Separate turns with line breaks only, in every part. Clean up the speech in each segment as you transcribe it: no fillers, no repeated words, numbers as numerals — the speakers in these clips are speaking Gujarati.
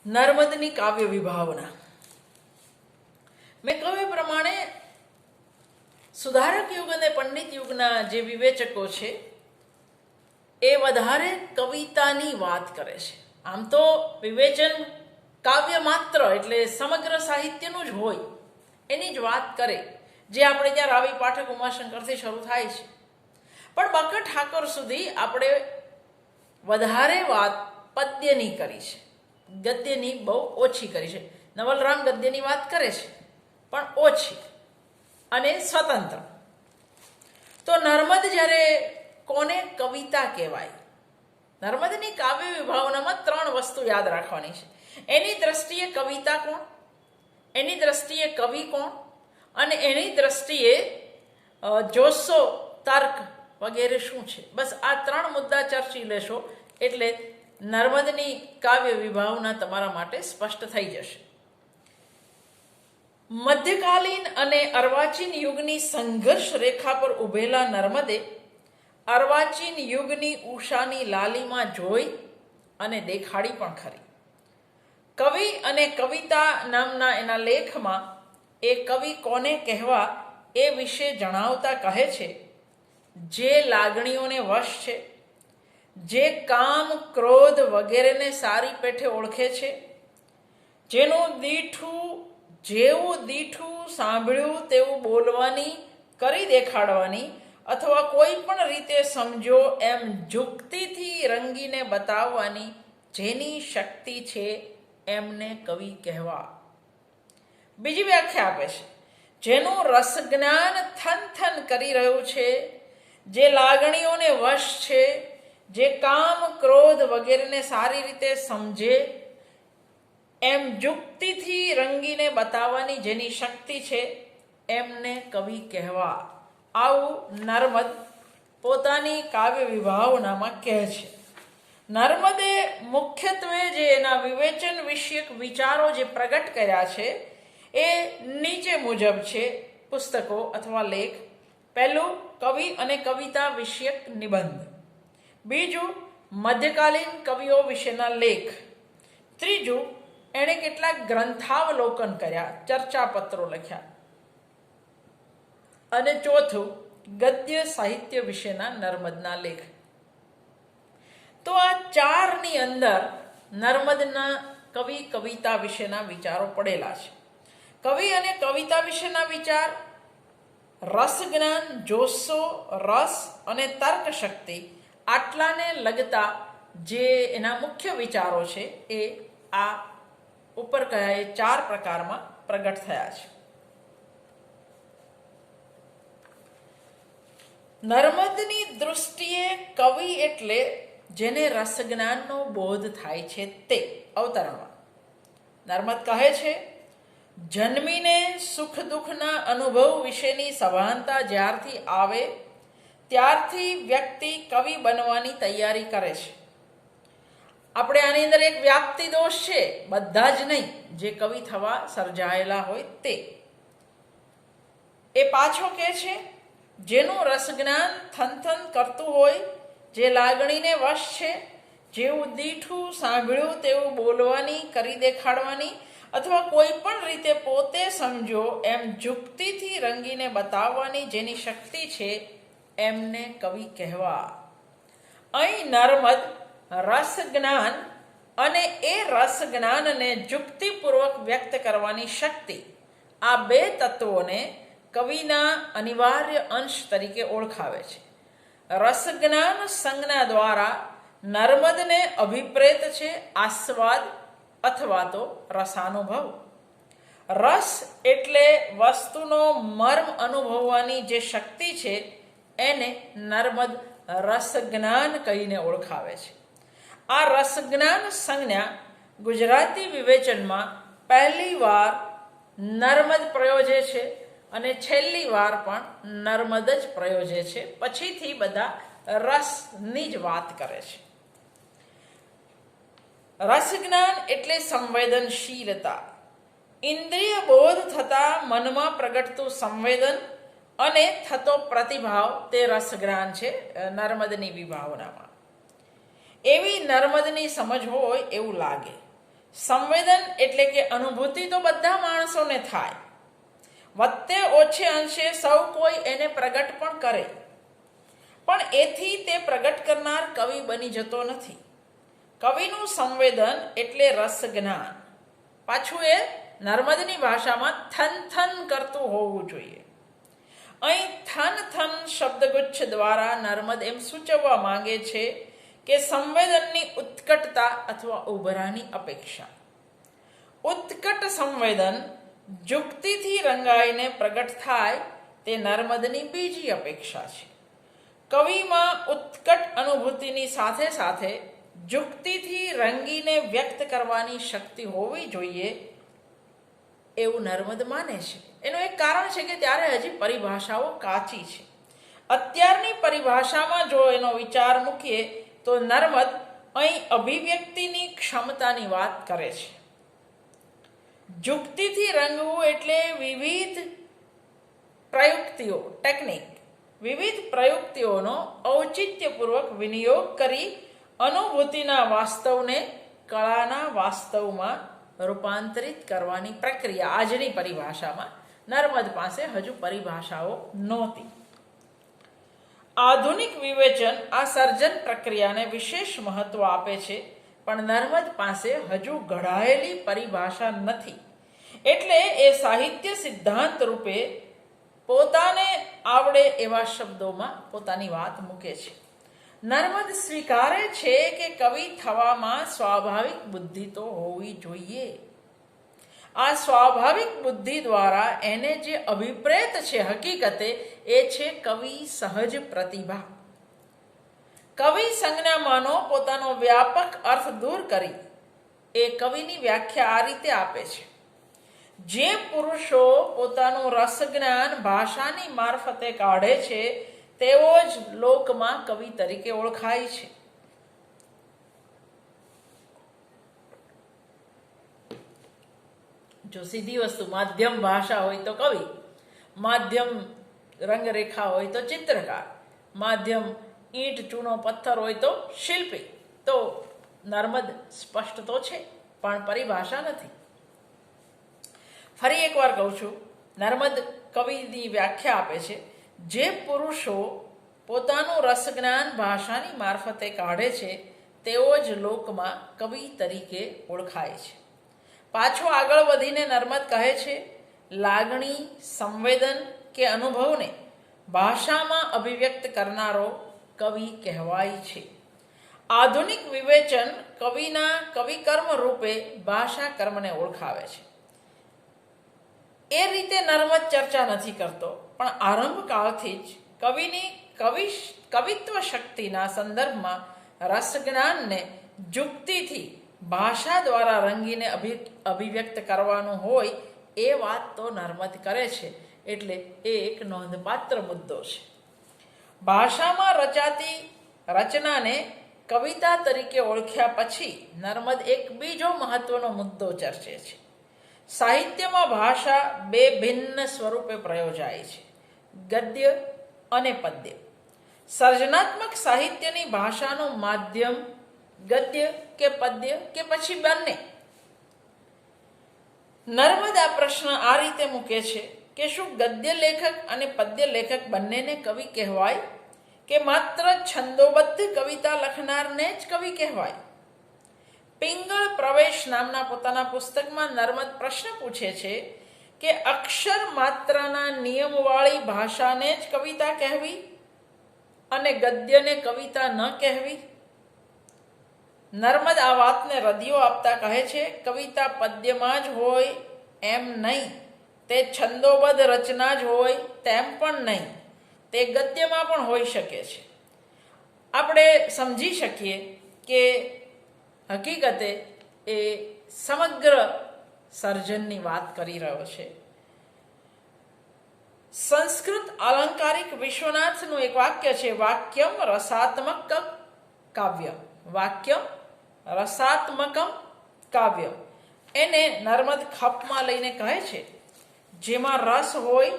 નર્મદની કાવ્ય વિભાવના. મેં કહ્યું એ પ્રમાણે સુધારક યુગ અને પંડિત યુગના જે વિવેચકો છે એ વધારે કવિતાની વાત કરે છે. આમ તો વિવેચન કાવ્ય માત્ર એટલે સમગ્ર સાહિત્યનું જ હોય, એની જ વાત કરે, જે આપણે ત્યાં રાવી પાઠક ઉમાશંકરથી શરૂ થાય છે. પણ બકર ઠાકોર સુધી આપણે વધારે વાત પદ્યની કરી છે, ગદ્યની બહુ ઓછી કરી છે. નવલરામ ગદ્યની વાત કરે છે પણ ઓછી અને સ્વતંત્ર. તો નર્મદ જ્યારે કોને કવિતા કહેવાય? નર્મદની કાવ્ય વિભાવનામાં 3 વસ્તુ યાદ રાખવાની છે. એની દ્રષ્ટિએ કવિતા કોણ, એની દ્રષ્ટિએ કવિ કોણ, અને એની દ્રષ્ટિએ જોશો તર્ક વગેરે શું છે. બસ આ 3 મુદ્દા ચર્ચી લેશો એટલે નર્મદની કાવ્ય વિભાવના તમારા માટે સ્પષ્ટ થઈ જશે. મધ્યકાલીન અને અર્વાચીન યુગની સંઘર્ષ રેખા પર ઉભેલા નર્મદે અર્વાચીન યુગની ઉષાની લાલીમાં જોઈ અને દેખાડી પણ ખરી. કવિ અને કવિતા નામના એના લેખમાં એ કવિ કોને કહેવા એ વિશે જણાવતા કહે છે, જે લાગણીઓને વશ છે, જે કામ ક્રોધ વગેરેને સારી પેઠે ઓળખે છે, જેનું જેવું દીઠું સાંભળ્યું તેવું બોલવાની, કરી દેખાડવાની અથવા કોઈ પણ રીતે સમજો એમ જુક્તિથી રંગીને બતાવવાની જેની શક્તિ છે એમને કવિ કહેવા. બીજી વ્યાખ્યા આપે છે, જેનું રસજ્ઞાન થનથન કરી રહ્યું છે, જે લાગણીઓને વશ છે, જે કામ ક્રોધ વગેરેને સારી રીતે સમજે એમ જુક્તિથી રંગીને બતાવવાની જેની શક્તિ છે એમને કવિ કહેવા. આવું નર્મદ પોતાની કાવ્ય વિભાવનામાં કહે છે. નર્મદે મુખ્યત્વે જે એના વિવેચન વિષયક વિચારો જે પ્રગટ કર્યા છે એ નીચે મુજબ છે પુસ્તકો અથવા લેખ. પહેલું, કવિ અને કવિતા વિષયક નિબંધ. બીજું, મધ્યકાલીન કવિઓ વિશેના લેખ. ત્રીજું, એણે કેટલાક ગ્રંથાવલોકન કર્યા, ચર્ચાપત્રો લખ્યા. અને ચોથું, ગદ્ય સાહિત્ય વિશેના નર્મદના લેખ. તો આ 4ની અંદર નર્મદના કવિ કવિતા વિશેના વિચારો પડેલા છે. કવિ અને કવિતા વિશેના વિચાર, રસજ્ઞાન, જોશો, રસ અને તર્ક શક્તિ, આટલાને લગતા જે એના મુખ્ય વિચારો છે એ આ ઉપર કયા એ 4 પ્રકારમાં પ્રગટ થયા છે. નર્મદની દૃષ્ટિએ કવિ એટલે જેને રસજ્ઞાનનો બોધ થાય છે તે. અવતરણમાં નર્મદ કહે છે, જન્મીને સુખ દુઃખના અનુભવ વિશેની સભાનતા જ્યારથી આવે ત્યારથી વ્યક્તિ કવિ બનવાની તૈયારી કરે છે. આપણે આની અંદર એક વ્યાપ્તિ દોષ છે, બધા જ નહીં, જે કવિ થવા સર્જાયેલા હોય તે. એ પાછો કહે છે, જેનું રસજ્ઞાન થનથન કરતું હોય, જે લાગણીને વશ છે, જેવું દીઠું સાંભળ્યું તેવું બોલવાની, કરી દેખાડવાની અથવા કોઈ પણ રીતે પોતે સમજો એમ જુક્તિથી રંગીને બતાવવાની જેની શક્તિ છે એમને કવિ કહેવા. અહીં નર્મદ રસજ્ઞાન અને એ રસજ્ઞાનને જુક્તિપૂર્વક વ્યક્ત કરવાની શક્તિ, આ 2 તત્વોને કવિના અનિવાર્ય અંશ તરીકે ઓળખાવે છે. રસજ્ઞાન સંજ્ઞા દ્વારા નર્મદને અભિપ્રેત છે આસ્વાદ અથવા તો રસાનુભવ. રસ એટલે વસ્તુનો મર્મ અનુભવવાની જે શક્તિ છે એને નર્મદ રસજ્ઞાન કહીને ઓળખાવે છે. આ રસજ્ઞાન સંજ્ઞા ગુજરાતી વિવેચનમાં પહેલી વાર નર્મદ પ્રયોજે છે અને છેલ્લી વાર પણ નર્મદ જ પ્રયોજે છે. પછીથી બધા રસની જ વાત કરે છે. રસજ્ઞાન એટલે સંવેદનશીલતા, ઇન્દ્રિય બોધ થતા મનમાં પ્રગટતું સંવેદન અને થતો પ્રતિભાવ, તે રસજ્ઞાન છે નર્મદની વિભાવનામાં. એવી નર્મદની સમજ હોય એવું લાગે. સંવેદન એટલે કે અનુભૂતિ તો બધા માણસોને થાય, વત્તે ઓછે અંશે સૌ કોઈ એને પ્રગટ પણ કરે, પણ એથી તે પ્રગટ કરનાર કવિ બની જતો નથી. કવિનું સંવેદન એટલે રસ જ્ઞાન, પાછું એ નર્મદની ભાષામાં થન થન કરતું હોવું જોઈએ. અહીં થન થન શબ્દગુચ્છ દ્વારા નર્મદ એમ સૂચવવા માંગે છે કે સંવેદનની ઉત્કટતા અથવા ઉભરાની અપેક્ષા. ઉત્કટ સંવેદન જુક્તિથી રંગાઈને પ્રગટ થાય તે નર્મદની બીજી અપેક્ષા છે. કવિમાં ઉત્કટ અનુભૂતિની સાથે સાથે જુક્તિથી રંગીને વ્યક્ત કરવાની શક્તિ હોવી જોઈએ એવું નર્મદ માને છે. એનું એક કારણ છે કે ત્યારે હજી પરિભાષાઓ કાચી છે. અત્યારની પરિભાષામાં જો એનો વિચાર મૂકીએ તો નર્મદ અહીં અભિવ્યક્તિની ક્ષમતાની વાત કરે છે. જુક્તિથી રંગવું એટલે વિવિધ પ્રયુક્તિઓ, ટેકનિક, વિવિધ પ્રયુક્તિઓનો ઔચિત્યપૂર્વક વિનિયોગ કરી અનુભૂતિના વાસ્તવને કળાના વાસ્તવમાં રૂપાંતરિત કરવાની પ્રક્રિયા. આજની પરિભાષામાં નર્મદ પાસે હજુ પરિભાષાઓ નહોતી. આધુનિક વિવેચન આ સર્જન પ્રક્રિયાને વિશેષ મહત્વ આપે છે, પણ નર્મદ પાસે હજુ ઘડાયેલી પરિભાષા નથી, એટલે એ સાહિત્ય સિદ્ધાંત રૂપે પોતાને આવડે એવા શબ્દોમાં પોતાની વાત મૂકે છે. નર્મદ સ્વીકારે છે કે કવિ થવામાં સ્વાભાવિક બુદ્ધિ તો હોવી જોઈએ. આ સ્વાભાવિક બુદ્ધિ દ્વારા એને જે અભિપ્રેત છે હકીકતે એ છે કવિ સહજ પ્રતિભા. કવિ સંજ્ઞામાંનો પોતાનો વ્યાપક અર્થ દૂર કરી એ કવિની વ્યાખ્યા આ રીતે આપે છે: જે પુરુષો પોતાનું રસજ્ઞાન ભાષાની મારફતે કાઢે છે તેઓ જ લોકમાં કવિ તરીકે ઓળખાય છે. જો સીધી વસ્તુ માધ્યમ ભાષા હોય તો કવિ, માધ્યમ રંગરેખા હોય તો ચિત્રકાર, માધ્યમ ઈંટ ચૂનો પથ્થર હોય તો શિલ્પી, તો નર્મદ સ્પષ્ટ તો છે પણ પરિભાષા નથી. ફરી એકવાર કહું છું, નર્મદ કવિની વ્યાખ્યા આપે છે: જે પુરુષો પોતાનું રસજ્ઞાન ભાષાની મારફતે કાઢે છે તેઓ જ લોકમાં કવિ તરીકે ઓળખાય છે. પાછો આગળ વધીને નર્મદ કહે છે, લાગણી, સંવેદન કે અનુભવને ભાષામાં અભિવ્યક્ત કરનારો કવિ કહેવાય છે. આધુનિક વિવેચન કવિના કવિકર્મ રૂપે ભાષા કર્મને ઓળખાવે છે. એ રીતે નર્મદ ચર્ચા નથી કરતો, પણ આરંભકાળથી જ કવિની કવિત્વ શક્તિના સંદર્ભમાં રસજ્ઞાનને જુક્તિથી ભાષા દ્વારા રંગીને અભિવ્યક્ત કરવાનું હોય એ વાત તો નર્મદ કરે છે, એટલે એ એક નોંધપાત્ર મુદ્દો છે. ભાષામાં રચાતી રચનાને કવિતા તરીકે ઓળખ્યા પછી નર્મદ એક બીજો મહત્વનો મુદ્દો ચર્ચે છે. સાહિત્યમાં ભાષા બે ભિન્ન સ્વરૂપે પ્રયોજાય છે: ગદ્ય અને પદ્ય. સર્જનાત્મક સાહિત્યની ભાષાનું માધ્યમ ગદ્ય કે પદ્ય કે પછી બંને? નર્મદ આ પ્રશ્ન આ રીતે મૂકે છે કે શું ગદ્ય લેખક અને પદ્ય લેખક બંનેને કવિ કહેવાય, કે માત્ર છંદોબદ્ધ કવિતા લખનારને જ કવિ કહેવાય? પિંગળ પ્રવેશ નામના પોતાના પુસ્તકમાં નર્મદ પ્રશ્ન પૂછે છે કે અક્ષર માત્રના નિયમવાળી ભાષાને જ કવિતા કહેવી અને ગદ્યને કવિતા ન કહેવી? નર્મદ આ વાતને રદિયો આપતા કહે છે, કવિતા પદ્યમાં જ હોય એમ નહીં, તે છંદોબદ્ધ રચના જ હોય તેમ પણ નહીં, તે ગદ્યમાં પણ હોઈ શકે છે. આપણે સમજી શકીએ કે હકીકતે એ સમગ્ર સર્જનની વાત કરી રહ્યો છે. સંસ્કૃત આલંકારિક વિશ્વનાથનું એક વાક્ય છે, વાક્યમ રસાત્મક કાવ્યમ. વાક્યમ રસાત્મકમ કાવ્યમ. એને નર્મદ ખપમાં લઈને કહે છે, જેમાં રસ હોય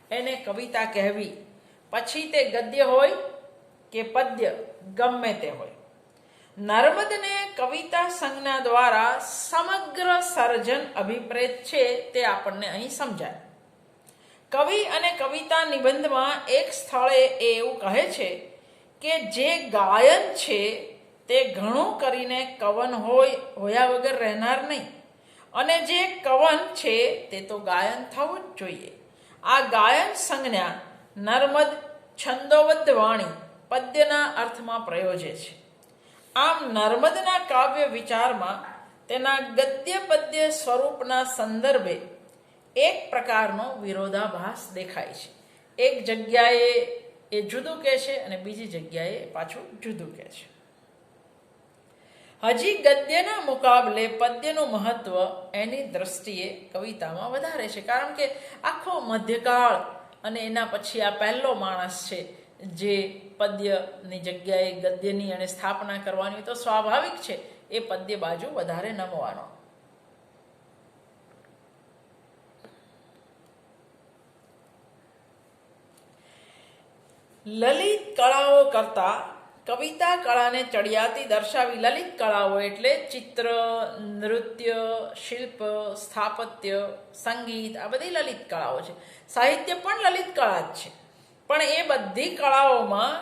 એને કવિતા કહેવી, પછી તે ગદ્ય હોય કે પદ્ય, ગમે તે હોય. નર્મદને કવિતા સંજ્ઞા દ્વારા સમગ્ર સર્જન અભિપ્રેત છે તે આપણને અહીં સમજાય. કવિ અને કવિતા નિબંધમાં એક સ્થળે એ એવું કહે છે કે જે ગાયન છે તે ઘણું કરીને કવન હોયા વગર રહેનાર નહીં, અને જે કવન છે તે તો ગાયન થવું જ જોઈએ. આ ગાયન સંજ્ઞા નર્મદ છંદોબદ્ધ વાણી પદ્યના અર્થમાં પ્રયોજે છે. આમ નર્મદના કાવ્ય વિચારમાં તેના ગદ્ય પદ્ય સ્વરૂપના સંદર્ભે એક પ્રકારનો વિરોધાભાસ દેખાય છે. એક જગ્યાએ એ જુદું કહે છે અને બીજી જગ્યાએ પાછું જુદું કહે છે. હજી ગદ્યના મુકાબલે પદ્યનું મહત્વ એની દ્રષ્ટિએ કવિતામાં વધારે છે, કારણ કે આખો મધ્યકાળ અને એના પછી આ પહેલો માણસ છે જે પદ્યની જગ્યાએ ગદ્યની અને સ્થાપના કરવાની, તો સ્વાભાવિક છે એ પદ્ય બાજુ વધારે નમવાનો. લલિત કળાઓ કરતા કવિતા કળાને ચડિયાતી દર્શાવી. લલિત કળાઓ એટલે ચિત્ર, નૃત્ય, શિલ્પ, સ્થાપત્ય, સંગીત, આ બધી લલિત કળાઓ છે. સાહિત્ય પણ લલિત કળા જ છે, પણ એ બધી કળાઓમાં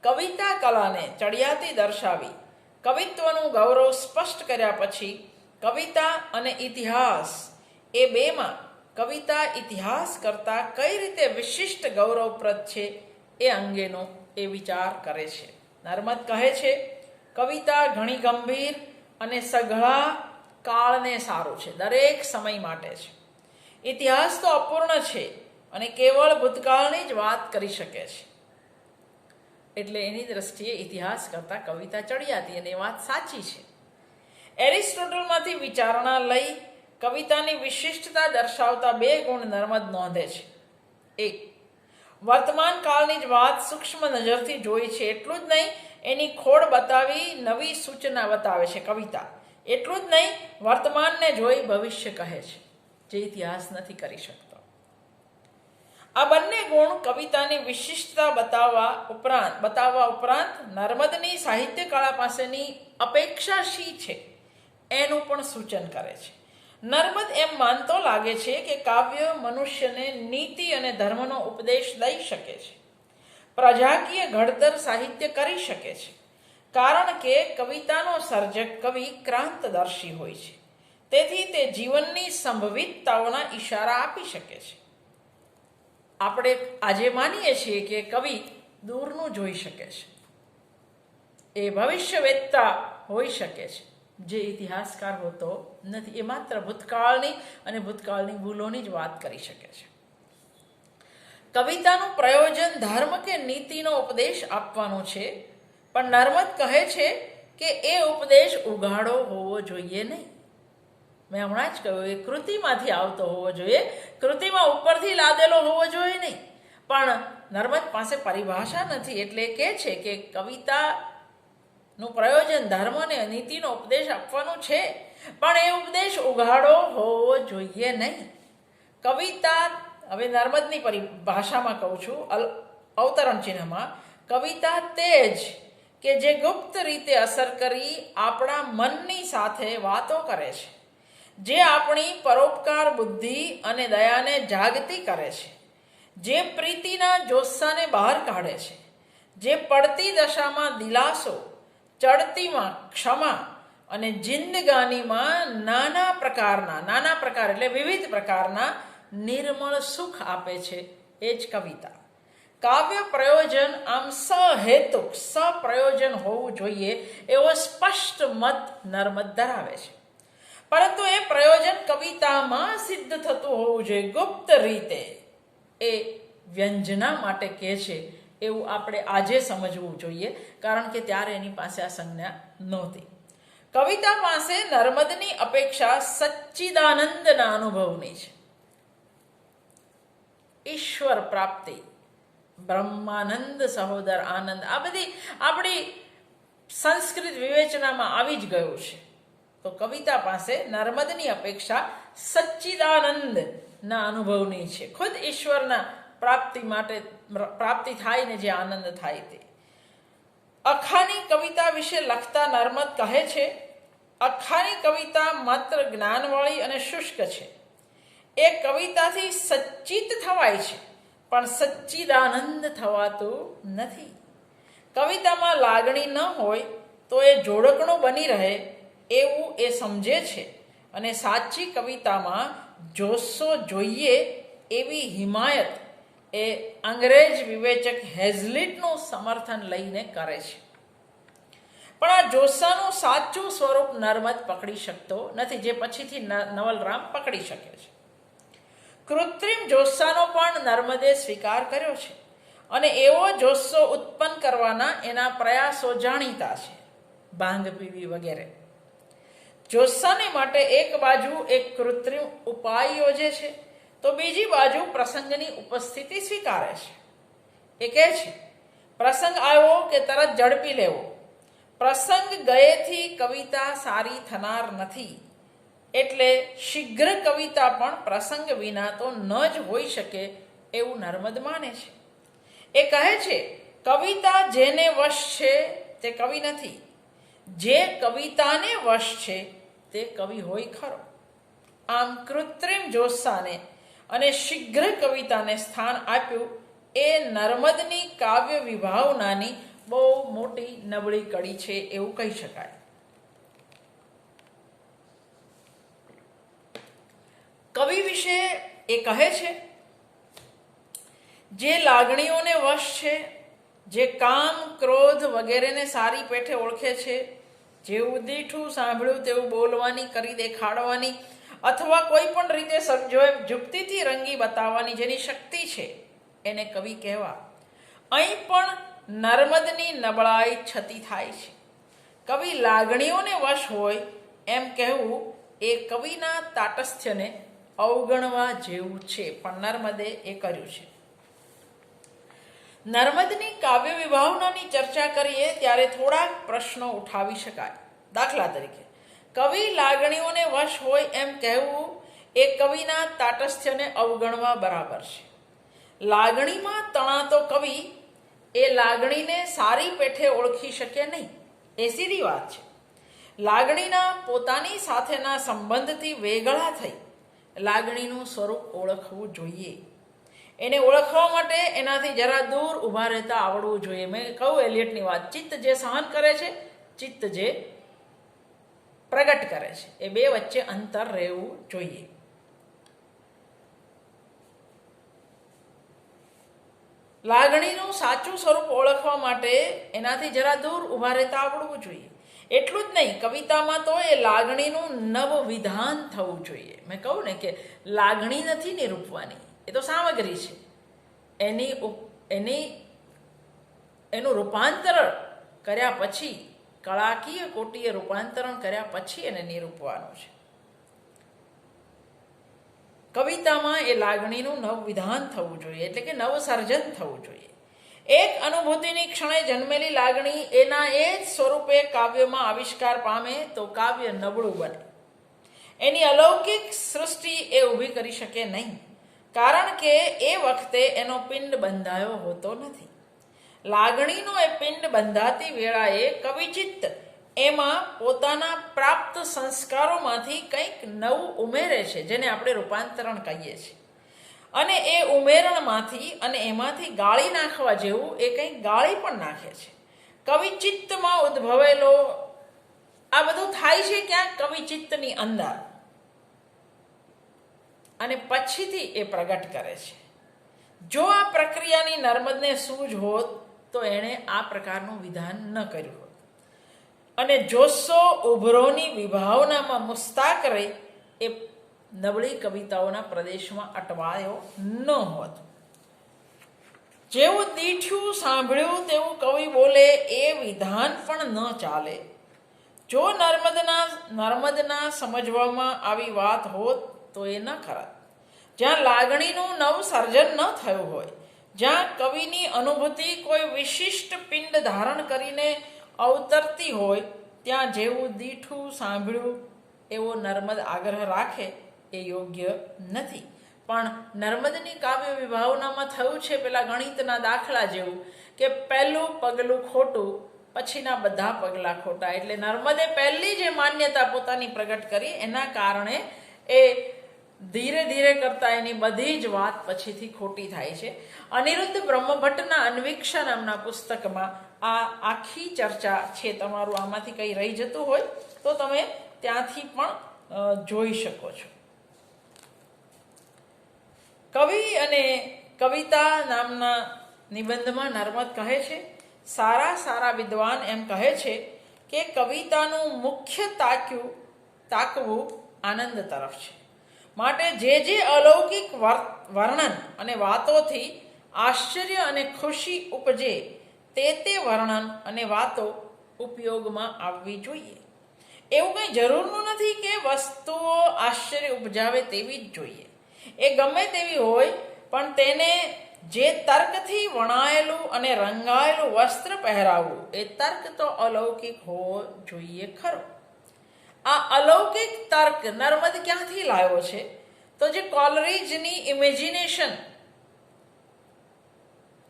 કવિતા કલાને ચડિયાતી દર્શાવી કવિત્વનું ગૌરવ સ્પષ્ટ કર્યા પછી કવિતા અને ઇતિહાસ એ બેમાં કવિતા ઇતિહાસ કરતાં કઈ રીતે વિશિષ્ટ ગૌરવપ્રદ છે એ અંગેનો એ વિચાર કરે છે. નર્મદ કહે છે, કવિતા ઘણી ગંભીર અને સઘળા કાળને સારું છે, દરેક સમય માટે છે. ઇતિહાસ તો અપૂર્ણ છે અને કેવળ ભૂતકાળની જ વાત કરી શકે છે. એટલે એની દ્રષ્ટિએ ઇતિહાસ કરતાં કવિતા ચડિયાતી, અને એ વાત સાચી છે. એરિસ્ટોટલમાંથી વિચારણા લઈ કવિતાની વિશિષ્ટતા દર્શાવતા બે ગુણ નર્મદ નોંધે છે. એક, વર્તમાન કાળની જ વાત સૂક્ષ્મ નજરથી જોઈ છે, એટલું જ નહીં એની ખોડ બતાવી નવી સૂચના બતાવે છે કવિતા. એટલું જ નહીં વર્તમાનને જોઈ ભવિષ્ય કહે છે, જે ઇતિહાસ નથી કરી શકતો. આ બંને ગુણ કવિતાની વિશિષ્ટતા બતાવવા ઉપરાંત નર્મદની સાહિત્ય કળા પાસેની અપેક્ષા શી છે એનું પણ સૂચન કરે છે. નર્મદ એમ માનતો લાગે છે કે કાવ્ય મનુષ્યને નીતિ અને ધર્મનો ઉપદેશ દઈ શકે છે, પ્રજાકીય ઘડતર સાહિત્ય કરી શકે છે, કારણ કે કવિતાનો સર્જક કવિ ક્રાંતદર્શી હોય છે. તેથી તે જીવનની સંભવિતતાઓના ઈશારા આપી શકે છે. આપણે આજે માનીએ છીએ કે કવિ દૂરનું જોઈ શકે છે, એ ભવિષ્યવેત્તા હોઈ શકે છે, જે ઇતિહાસકાર હોતો નથી. એ માત્ર ભૂતકાળની અને ભૂતકાળની ભૂલોની જ વાત કરી શકે છે. કવિતાનું પ્રયોજન ધર્મ કે નીતિનો ઉપદેશ આપવાનો છે, પણ નર્મદ કહે છે કે એ ઉપદેશ ઉઘાડો હોવો જોઈએ નહીં. મેં હમણાં જ કહ્યું, એ કૃતિમાંથી આવતો હોવો જોઈએ, કૃતિમાં ઉપરથી લાદેલો હોવો જોઈએ નહીં. પણ નર્મદ પાસે પરિભાષા નથી, એટલે કહે છે કે કવિતાનું પ્રયોજન ધર્મ અને નીતિનો ઉપદેશ આપવાનું છે, પણ એ ઉપદેશ ઉઘાડો હોવો જોઈએ નહીં. કવિતા, હવે નર્મદની પરિભાષામાં કહું છું, અવતરણ ચિહ્નમાં, કવિતા તે જ કે જે ગુપ્ત રીતે અસર કરી આપણા મનની સાથે વાતો કરે છે, જે આપણી પરોપકાર બુદ્ધિ અને દયાને જાગતી કરે છે, જે પ્રીતિના જોસ્સાને બહાર કાઢે છે, જે પડતી દશામાં દિલાસો, ચડતીમાં ક્ષમા અને જિંદગાનીમાં નાના પ્રકાર એટલે વિવિધ પ્રકારના નિર્મળ સુખ આપે છે, એ જ કવિતા. કાવ્ય પ્રયોજન આમ સહેતુક સપ્રયોજન હોવું જોઈએ એવો સ્પષ્ટ મત નર્મદ ધરાવે છે. પરંતુ એ પ્રયોજન કવિતામાં સિદ્ધ થતું હોવું જોઈએ, ગુપ્ત રીતે. એ વ્યંજના માટે કહે છે એવું આપણે આજે સમજવું જોઈએ, કારણ કે ત્યારે એની પાસે આ સંજ્ઞા નહોતી. કવિતા પાસે નર્મદની અપેક્ષા સચ્ચિદાનંદના અનુભવની છે. ઈશ્વર પ્રાપ્તિ, બ્રહ્માનંદ, સહોદર આનંદ, આ બધી આપણી સંસ્કૃત વિવેચનામાં આવી જ ગયું છે. તો કવિતા પાસે નર્મદની અપેક્ષા સચ્ચિદાનંદના અનુભવની છે. ખુદ ઈશ્વરના પ્રાપ્તિ થાય ને જે આનંદ થાય તે. અખાની કવિતા વિશે લખતા નર્મદ કહે છે, અખાની કવિતા માત્ર જ્ઞાનવાળી અને શુષ્ક છે. એ કવિતાથી સચ્ચિત થવાય છે, પણ સચ્ચિદાનંદ થવાતું નથી. કવિતામાં લાગણી ન હોય તો એ જોડકણું બની રહે એવું એ સમજે છે, અને સાચી કવિતામાં જોશો જોઈએ એવી હિમાયત એ અંગ્રેજ વિવેચક હેઝલિટનું સમર્થન લઈને કરે છે. પણ આ જોશાનું સાચું સ્વરૂપ નર્મદ પકડી શકતો નથી, જે પછીથી નવલરામ પકડી શકે છે. કૃત્રિમ જોશાનો પણ નર્મદે સ્વીકાર કર્યો છે, અને એવો જોશો ઉત્પન્ન કરવાના એના પ્રયાસો જાણીતા છે, ભાંગ પીવી વગેરે. જોશાને માટે એક બાજુ એક કૃત્રિમ ઉપાય યોજે છે, તો બીજી બાજુ પ્રસંગની ઉપસ્થિતિ સ્વીકારે છે. એ કહે છે, પ્રસંગ આવ્યો કે તરત ઝડપી લેવો. પ્રસંગ ગયેથી કવિતા સારી થનાર નથી, એટલે શીઘ્ર કવિતા પણ પ્રસંગ વિના તો ન જ હોઈ શકે એવું નર્મદ માને છે. એ કહે છે, કવિતા જેને વશ છે તે કવિ નથી, જે કવિતાને વશ છે તે કવિ હોય ખરો. આમ કૃત્રિમ જોશાને અને શીઘ્ર કવિતાને સ્થાન આપ્યું એ નર્મદની કાવ્ય વિભાવનાની બહુ મોટી નબળી કડી છે એવું કહી શકાય. કવિ વિશે એ કહે છે, જે લાગણીઓને વશ છે, જે કામ ક્રોધ વગેરેને સારી પેઠે ઓળખે છે, જેવું દીઠું સાંભળ્યું તેવું બોલવાની, કરી દેખાડવાની અથવા કોઈ પણ રીતે સમજો એમ જુક્તિથી રંગી બતાવવાની જેની શક્તિ છે એને કવિ કહેવા. અહીં પણ નર્મદની નબળાઈ છતી થાય છે. કવિ લાગણીઓને વશ હોય એમ કહેવું એ કવિના તાટસ્થ્યને અવગણવા જેવું છે, પણ નર્મદે એ કર્યું છે. નર્મદની કાવ્ય વિભાવનાની ચર્ચા કરીએ ત્યારે થોડાક પ્રશ્નો ઉઠાવી શકાય. દાખલા તરીકે, કવિ લાગણીઓને વશ હોય એમ કહેવું એ કવિના તાટસ્થ્યને અવગણવા બરાબર છે. લાગણીમાં તણાતો કવિ એ લાગણીને સારી પેઠે ઓળખી શકે નહીં, એ સીધી વાત છે. લાગણીના પોતાની સાથેના સંબંધથી વેગળા થઈ લાગણીનું સ્વરૂપ ઓળખવું જોઈએ. એને ઓળખવા માટે એનાથી જરા દૂર ઊભા રહેતા આવડવું જોઈએ. મેં કહું એલિયટની વાત, ચિત્ત જે સહન કરે છે, ચિત્ત જે પ્રગટ કરે છે, એ બે વચ્ચે અંતર રહેવું જોઈએ. લાગણીનું સાચું સ્વરૂપ ઓળખવા માટે એનાથી જરા દૂર ઊભા રહેતા આવડવું જોઈએ. એટલું જ નહીં, કવિતામાં તો એ લાગણીનું નવ વિધાન થવું જોઈએ. મેં કહું ને કે લાગણી નથી નિરૂપવાની, એ તો સામગ્રી છે. એનું રૂપાંતરણ કર્યા પછી, કળાકીય કોટીએ રૂપાંતરણ કર્યા પછી એને નિરૂપવાનું છે. કવિતામાં એ લાગણીનું નવ વિધાન થવું જોઈએ, એટલે કે નવ સર્જન થવું જોઈએ. એક અનુભૂતિની ક્ષણે જન્મેલી લાગણી એના એ જ સ્વરૂપે કાવ્યમાં આવિષ્કાર પામે તો કાવ્ય નબળું બને. એની અલૌકિક સૃષ્ટિ એ ઊભી કરી શકે નહીં, કારણ કે એ વખતે એનો પિંડ બંધાયો હોતો નથી. લાગણીનો એ પિંડ બંધાતી વેળાએ કવિચિત્ત એમાં પોતાના પ્રાપ્ત સંસ્કારોમાંથી કંઈક નવું ઉમેરે છે, જેને આપણે રૂપાંતરણ કહીએ છીએ. અને એ ઉમેરણમાંથી અને એમાંથી ગાળી નાખવા જેવું એ કંઈક ગાળી પણ નાખે છે. કવિચિત્તમાં ઉદ્ભવેલો આ બધું થાય છે ક્યાંક કવિચિત્તની અંદર, અને પછીથી એ પ્રગટ કરે છે. જો આ પ્રક્રિયાની નર્મદને સૂઝ હોત તો એણે આ પ્રકારનું વિધાન ન કર્યું હોત, અને જોશો ઉભરોની વિભાવનામાં મુસ્તાક રહી એ નબળી કવિતાઓના પ્રદેશમાં અટવાયો ન હોત. જેવું દીઠ્યું સાંભળ્યું તેવું કવિ બોલે એ વિધાન પણ ન ચાલે. જો નર્મદના સમજવામાં આવી વાત હોત તો એ ન ખરાત. જ્યાં લાગણીનું નવ સર્જન ન થયું હોય, જ્યાં કવિની અનુભૂતિ કોઈ વિશિષ્ટ પિંડ ધારણ કરીને અવતરતી હોય, ત્યાં જેવું દીઠું સાંભળ્યું એવો નર્મદ આગ્રહ રાખે એ યોગ્ય નથી. પણ નર્મદની કાવ્ય વિભાવનામાં થયું છે પેલા ગણિતના દાખલા જેવું કે પહેલું પગલું ખોટું પછીના બધા પગલાં ખોટા. એટલે નર્મદે પહેલી જે માન્યતા પોતાની પ્રગટ કરી એના કારણે એ ધીરે ધીરે કરતા એની બધી જ વાત પછીથી ખોટી થાય છે. અનિરુદ્ધ બ્રહ્મભટ્ટના અન્વીક્ષા નામના પુસ્તકમાં આ આખી ચર્ચા છે. તમારું આમાંથી કંઈ રહી જતું હોય તો તમે ત્યાંથી પણ જોઈ શકો છો. કવિ અને કવિતા નામના નિબંધમાં નર્મદ કહે છે, સારા વિદ્વાન એમ કહે છે કે કવિતાનું મુખ્ય તાકવું આનંદ તરફ છે. માટે જે અલૌકિક વર્ણન અને વાતોથી આશ્ચર્ય અને ખુશી ઉપજે તે વર્ણન અને વાતો ઉપયોગમાં આવવી જોઈએ. એવું કંઈ જરૂરનું નથી કે વસ્તુઓ આશ્ચર્ય ઉપજાવે તેવી જ જોઈએ. એ ગમે તેવી હોય, પણ તેને જે તર્કથી વણાયેલું અને રંગાયેલું વસ્ત્ર પહેરાવવું એ તર્ક તો અલૌકિક હોવો જોઈએ ખરો. આ અલૌકિક તર્ક નર્મદ ક્યાંથી લાવ્યો છે? તો જે કોલરીજની ઇમેજિનેશન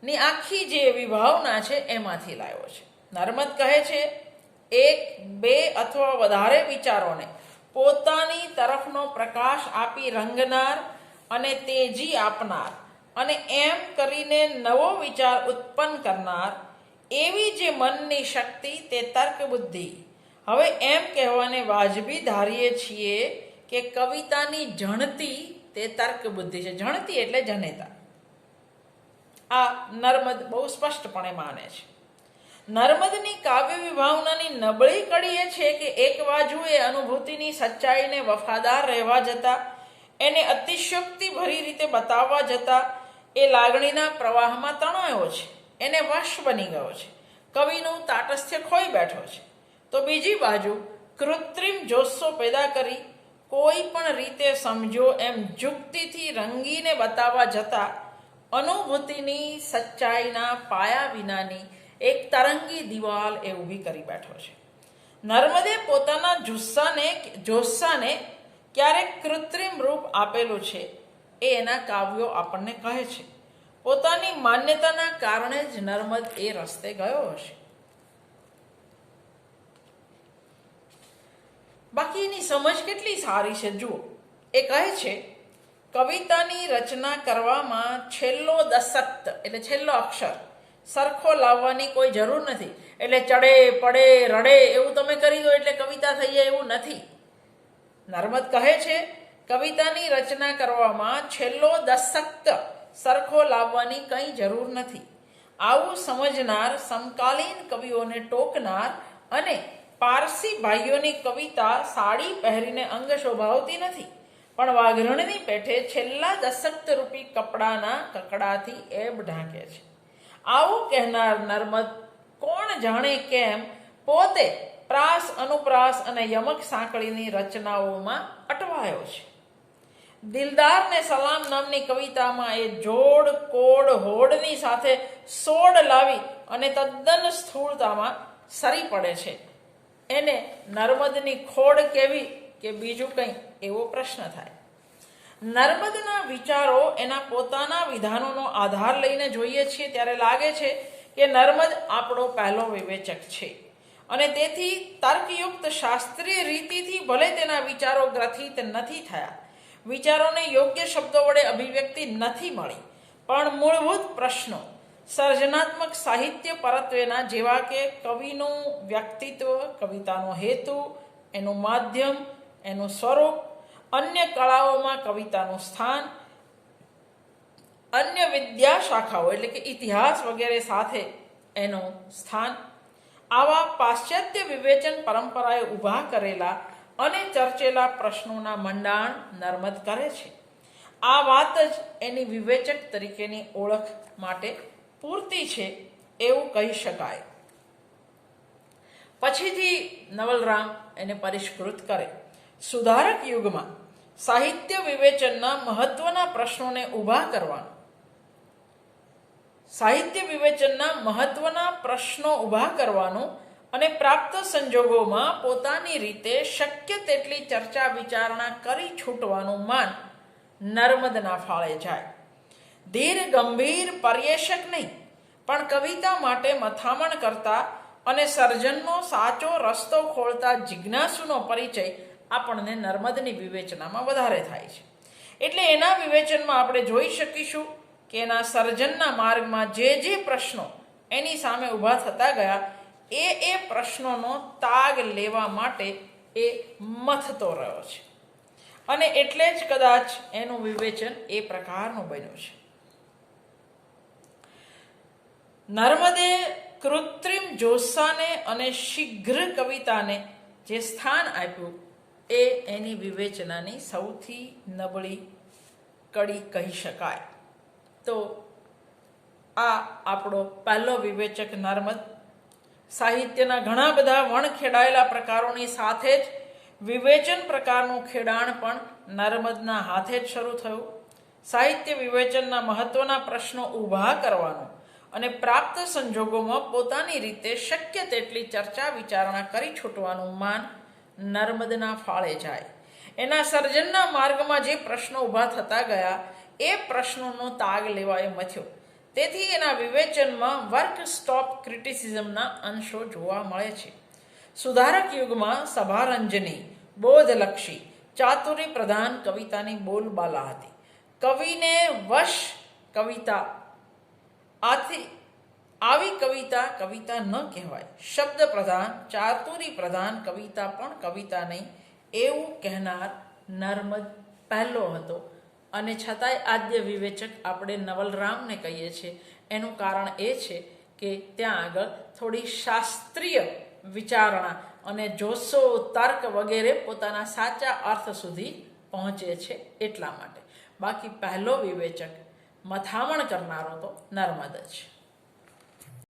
ની આખી જે વિભાવના છે એમાંથી લાવ્યો છે. નર્મદ કહે છે, એક, બે અથવા વધારે વિચારોને પોતાની તરફનો પ્રકાશ આપી રંગનાર અને તેજી આપનાર અને એમ કરીને નવો વિચાર ઉત્પન્ન કરનાર એવી જે મનની શક્તિ તે તર્ક બુદ્ધિ. હવે એમ કહેવાને વાજબી ધારીએ છીએ કે કવિતાની જણતી તે તર્ક બુદ્ધિ છે. જણતી એટલે જનેતા. આ નર્મદ બહુ સ્પષ્ટપણે માને છે. નર્મદની કાવ્ય વિભાવનાની નબળી કડી એ છે કે એક બાજુએ અનુભૂતિની સચ્ચાઈને વફાદાર રહેવા જતા, એને અતિશયોક્તિ ભરી રીતે બતાવવા જતા એ લાગણીના પ્રવાહમાં તણાયો છે, એને વશ બની ગયો છે, કવિનું તાટસ્થ્ય ખોઈ બેઠો છે. તો બીજી બાજુ કૃત્રિમ જોશો પેદા કરી કોઈ પણ રીતે સમજો એમ જુક્તિથી રંગીને બતાવવા જતા અનુભૂતિની સચ્ચાઈના પાયા વિનાની એક તરંગી દિવાલ એ ઊભી કરી બેઠો છે. નર્મદે પોતાના જોસ્સાને ક્યારેક કૃત્રિમ રૂપ આપેલું છે એ એના કાવ્યો આપણને કહે છે. પોતાની માન્યતાના કારણે જ નર્મદ એ રસ્તે ગયો હશે. બાકીની સમજ કેટલી સારી છે જુઓ. એ કહે છે, કવિતાની રચના કરવામાં છેલ્લો દશક એટલે છેલ્લો અક્ષર સરખો લાવવાની કોઈ જરૂર નથી. એટલે ચડે પડે રડે એવું તમે કરી દો એટલે કવિતા થઈ જાય એવું નથી. નર્મદ કહે છે, કવિતાની રચના કરવામાં છેલ્લો દશક સરખો લાવવાની કંઈ જરૂર નથી. આવું સમજનાર સમકાલીન કવિઓને ટોકનાર અને પારસી ભાઈઓની કવિતા સાડી પહેરીને અંગ શોભાવતી નથી, પણ વાઘરણની પેઠે છેલ્લા દશક રૂપી કપડાના કકડાથી એબ ઢાંકે છે. આવું કહેનાર નર્મદ કોણ જાણે કેમ પોતે પ્રાસ, અનુપ્રાસ અને યમક સાંકળીની રચનાઓમાં અટવાયો છે. દિલદારને સલામ નામની કવિતામાં એ જોડ કોડ હોડની સાથે સોડ લાવી અને તદ્દન સ્થૂળતામાં સરી પડે છે. એને નર્મદની ખોડ કેવી કે બીજું કંઈ એવો પ્રશ્ન થાય. નર્મદના વિચારો એના પોતાના વિધાનોનો આધાર લઈને જોઈએ છીએ ત્યારે લાગે છે કે નર્મદ આપણો પહેલો વિવેચક છે અને તેથી તર્કયુક્ત શાસ્ત્રીય રીતિથી ભલે તેના વિચારો ગ્રથિત નથી થયા, વિચારોને યોગ્ય શબ્દો વડે અભિવ્યક્તિ નથી મળી, પણ મૂળભૂત પ્રશ્નો સર્જનાત્મક સાહિત્ય પરત્વેના જેવા કે કવિનું વ્યક્તિત્વ, કવિતાનો હેતુ, એનું માધ્યમ, એનું સ્વરૂપ, અન્ય કળાઓમાં કવિતાનું સ્થાન, અન્ય વિદ્યા શાખાઓ એટલે કે ઇતિહાસ વગેરે સાથે એનું સ્થાન, આવા પાશ્ચાત્ય વિવેચન પરંપરાએ ઊભા કરેલા અને ચર્ચેલા પ્રશ્નોના મંડાણ નર્મદ કરે છે. આ વાત જ એની વિવેચક તરીકેની ઓળખ માટે પૂરતી છે એવું કહી શકાય. પછીથી નવલરામ એને પરિષ્કૃત કરે. સુધારક યુગમાં સાહિત્ય વિવેચનના મહત્વના પ્રશ્નોને ઊભા કરવાનું, સાહિત્ય વિવેચનના મહત્વના પ્રશ્નો ઊભા કરવાનું અને પ્રાપ્ત સંજોગોમાં પોતાની રીતે શક્ય તેટલી ચર્ચા વિચારણા કરી છૂટવાનું માન નર્મદના ફાળે જાય. ધીર ગંભીર પર્યેષક નહીં, પણ કવિતા માટે મથામણ કરતા અને સર્જનનો સાચો રસ્તો ખોલતા જિજ્ઞાસુનો પરિચય આપણને નર્મદની વિવેચનામાં વધારે થાય છે. એટલે એના વિવેચનમાં આપણે જોઈ શકીશું કે એના સર્જનના માર્ગમાં જે પ્રશ્નો એની સામે ઊભા થતા ગયા એ પ્રશ્નોનો તાગ લેવા માટે એ મથતો રહ્યો છે અને એટલે જ કદાચ એનું વિવેચન એ પ્રકારનું બન્યું છે. નર્મદે કૃત્રિમ જોસાને અને શીઘ્ર કવિતાને જે સ્થાન આપ્યું એ એની વિવેચનાની સૌથી નબળી કડી કહી શકાય. તો આ આપણો પહેલો વિવેચક નર્મદ. સાહિત્યના ઘણા બધા વણખેડાયેલા પ્રકારોની સાથે જ વિવેચન પ્રકારનું ખેડાણ પણ નર્મદના હાથે જ શરૂ થયું. સાહિત્ય વિવેચનના મહત્વના પ્રશ્નો ઊભા કરવાનું અને પ્રાપ્ત સંજોગોમાં પોતાની રીતે શક્ય તેટલી ચર્ચા વિચારણા કરી છૂટવાનું માન નર્મદના ફાળે જાય. એના સર્જનના માર્ગમાં જે પ્રશ્નો ઊભા થતા ગયા એ પ્રશ્નોનો તાગ લેવાય મથ્યો. તેથી એના વિવેચનમાં વર્ક સ્ટોપ ક્રિટિસિઝમના અંશો જોવા મળે છે. સુધારક યુગમાં સભારંજની, બોધલક્ષી, ચાતુરી પ્રધાન કવિતાની બોલબાલા હતી. કવિને વશ કવિતા આવી કવિતા ન કહેવાય. શબ્દ પ્રધાન, ચાતુરી પ્રધાન કવિતા પણ કવિતા નહીં એવું કહેનાર નર્મદ પહેલો હતો. અને છતાંય આદ્ય વિવેચક આપણે નવલરામને કહીએ છીએ. એનું કારણ એ છે કે ત્યાં આગળ થોડી શાસ્ત્રીય વિચારણા અને જોશો, તર્ક વગેરે પોતાના સાચા અર્થ સુધી પહોંચે છે એટલા માટે. બાકી પહેલો વિવેચક મથામણ કરનારો તો નર્મદ જ.